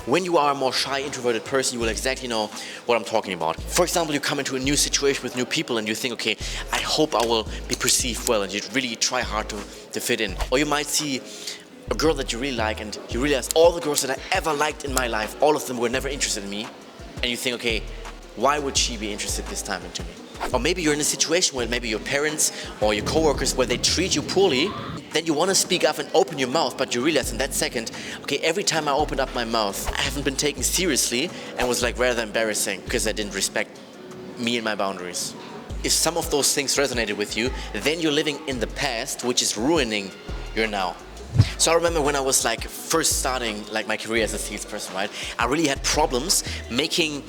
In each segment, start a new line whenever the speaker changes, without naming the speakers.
When you are a more shy, introverted person, you will exactly know what I'm talking about. For example, you come into a new situation with new people and you think, okay, I hope I will be perceived well, and you really try hard to fit in. Or you might see a girl that you really like and you realize all the girls that I ever liked in my life, all of them were never interested in me. And you think, okay, why would she be interested this time into me? Or maybe you're in a situation where maybe your parents or your coworkers, where they treat you poorly, then you want to speak up and open your mouth, but you realize in that second, okay, every time I opened up my mouth, I haven't been taken seriously and was like rather embarrassing because I didn't respect me and my boundaries. If some of those things resonated with you, then you're living in the past, which is ruining your now. So I remember when I was like first starting like my career as a salesperson, right? I really had problems making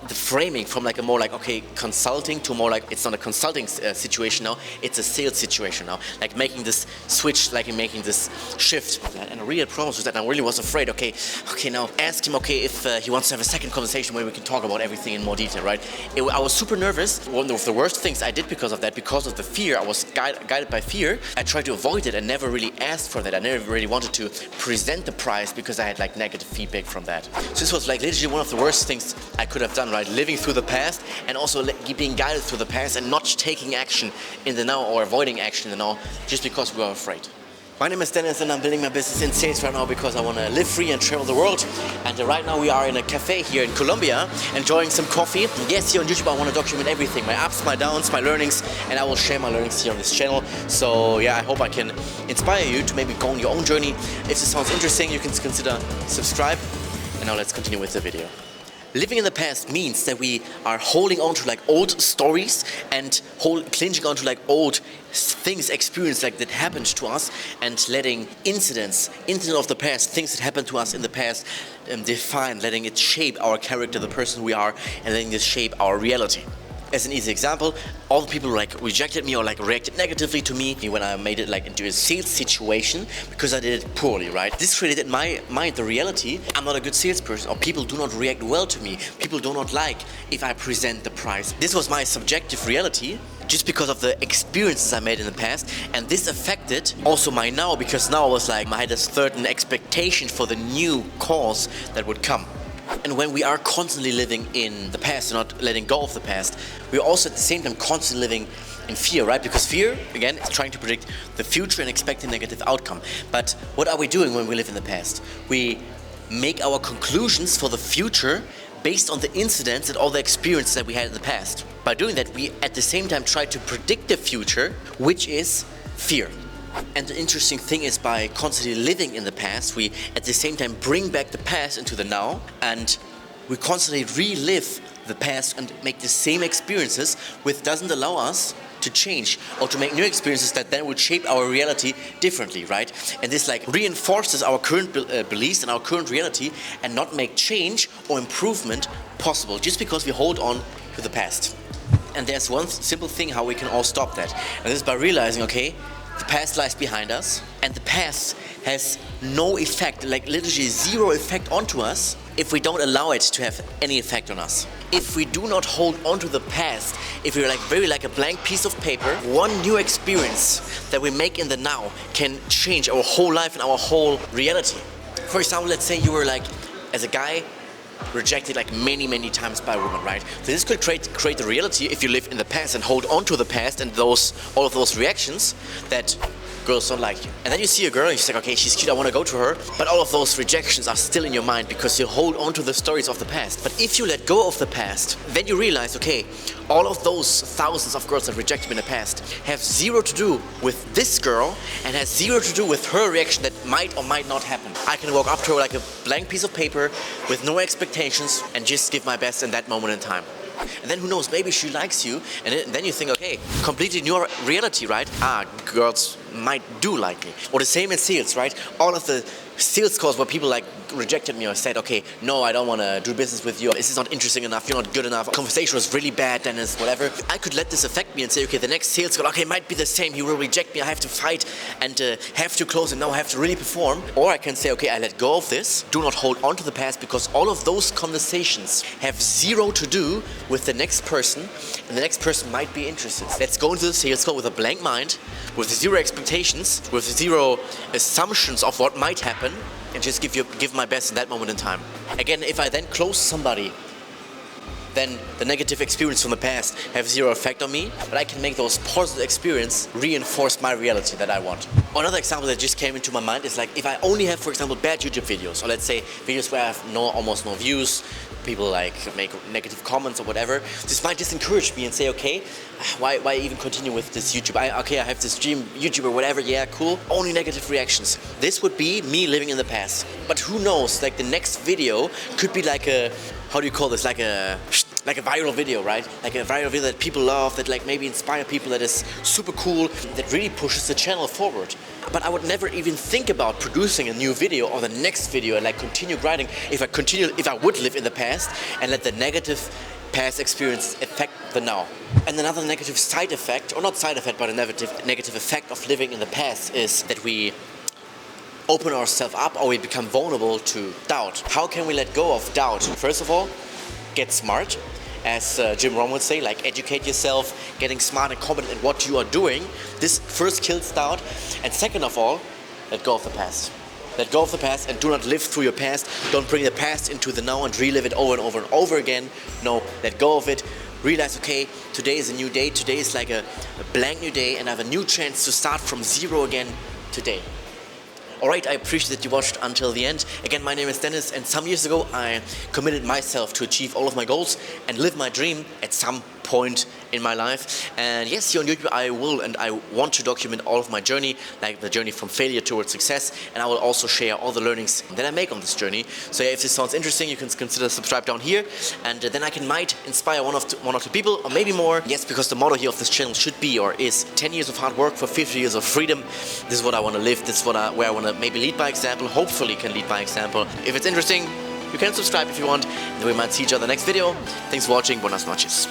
the framing from like a more like, okay, consulting to more like, it's not a consulting situation now, it's a sales situation now. Like making this switch, like making this shift. And I really had problems with that. And I really was afraid, okay, now ask him, okay, if he wants to have a second conversation where we can talk about everything in more detail, right? I was super nervous. One of the worst things I did because of that, because of the fear, I was guided by fear. I tried to avoid it and never really asked for that. I never really wanted to present the price because I had like negative feedback from that. So this was like literally one of the worst things I could have done, right? Living through the past and also being guided through the past and not taking action in the now or avoiding action in the now just because we were afraid. My name is Dennis and I'm building my business in sales right now because I want to live free and travel the world. And right now we are in a cafe here in Colombia, enjoying some coffee. And yes, here on YouTube I want to document everything, my ups, my downs, my learnings, and I will share my learnings here on this channel. So yeah, I hope I can inspire you to maybe go on your own journey. If this sounds interesting, you can consider subscribe. And now let's continue with the video. Living in the past means that we are holding on to like old stories and clinging on to like old things, experience like that happened to us, and letting incidents of the past, things that happened to us in the past, define, letting it shape our character, the person we are, and letting it shape our reality. As an easy example, all the people who like rejected me or like reacted negatively to me when I made it like into a sales situation because I did it poorly, right? This created in my mind the reality, I'm not a good salesperson, or people do not react well to me. People do not like if I present the price. This was my subjective reality just because of the experiences I made in the past, and this affected also my now, because now I was like, I had a certain expectation for the new course that would come. And when we are constantly living in the past and not letting go of the past, we're also at the same time constantly living in fear, right? Because fear, again, is trying to predict the future and expect a negative outcome. But what are we doing when we live in the past? We make our conclusions for the future based on the incidents and all the experiences that we had in the past. By doing that, we at the same time try to predict the future, which is fear. And the interesting thing is, by constantly living in the past, we at the same time bring back the past into the now, and we constantly relive the past and make the same experiences, which doesn't allow us to change or to make new experiences that then would shape our reality differently, right? And this like reinforces our current beliefs and our current reality, and not make change or improvement possible just because we hold on to the past. And there's one simple thing how we can all stop that, and this is by realizing, okay, the past lies behind us, and the past has no effect, like literally zero effect onto us if we don't allow it to have any effect on us. If we do not hold on to the past, if we're like very like a blank piece of paper, one new experience that we make in the now can change our whole life and our whole reality. For example, let's say you were like, as a guy, rejected like many times by a woman, right? So this could create the reality if you live in the past and hold on to the past and all of those reactions that girls don't like you. And then you see a girl and you're like, okay, she's cute, I want to go to her, but all of those rejections are still in your mind because you hold on to the stories of the past. But if you let go of the past, then you realize, okay, all of those thousands of girls that rejected me in the past have zero to do with this girl and has zero to do with her reaction that might or might not happen. I can walk up to her like a blank piece of paper with no expectations and just give my best in that moment in time. And then who knows, maybe she likes you, and then you think, okay, completely new reality, right? Girls might do like me. Or the same in sales, right? All of the sales calls where people like rejected me or said, okay, no, I don't want to do business with you. This is not interesting enough. You're not good enough. Conversation was really bad, Dennis, whatever. I could let this affect me and say, okay, the next sales call, okay, might be the same. He will reject me. I have to fight and have to close, and now I have to really perform. Or I can say, okay, I let go of this. Do not hold on to the past, because all of those conversations have zero to do with the next person, and the next person might be interested. Let's go into the sales call with a blank mind, with zero expectations, with zero assumptions of what might happen, open and just give my best in that moment in time. Again, if I then close somebody, then the negative experience from the past have zero effect on me, but I can make those positive experience reinforce my reality that I want. Another example that just came into my mind is like if I only have, for example, bad YouTube videos, or let's say videos where I have almost no views, people like make negative comments or whatever, this might just encourage me and say, okay, why even continue with this YouTube? I have this dream YouTuber, whatever, yeah, cool, only negative reactions. This would be me living in the past. But who knows, like the next video could be like a, how do you call this, like a viral video, right? Like a viral video that people love, that like maybe inspire people, that is super cool, that really pushes the channel forward. But I would never even think about producing a new video or the next video and like continue grinding if I would live in the past and let the negative past experience affect the now. And another negative side effect, or not side effect, but a negative effect of living in the past is that we open ourselves up, or we become vulnerable to doubt. How can we let go of doubt? First of all, get smart. As Jim Rohn would say, like educate yourself, getting smart and competent at what you are doing. This first kills doubt. And second of all, let go of the past. Let go of the past and do not live through your past. Don't bring the past into the now and relive it over and over and over again. No, let go of it. Realize, okay, today is a new day. Today is like a blank new day, and I have a new chance to start from zero again today. Alright, I appreciate that you watched until the end. Again, my name is Dennis, and some years ago I committed myself to achieve all of my goals and live my dream at some point in my life. And yes, here on YouTube I will and I want to document all of my journey, like the journey from failure towards success, and I will also share all the learnings that I make on this journey. So yeah, if this sounds interesting, you can consider subscribe down here, and then I might inspire one or two people, or maybe more. Yes, because the motto here of this channel should be, or is, 10 years of hard work for 50 years of freedom. This is what I want to live. This is where I want to maybe lead by example. Hopefully can lead by example. If it's interesting, you can subscribe if you want, and we might see each other next video. Thanks for watching. Buenas noches.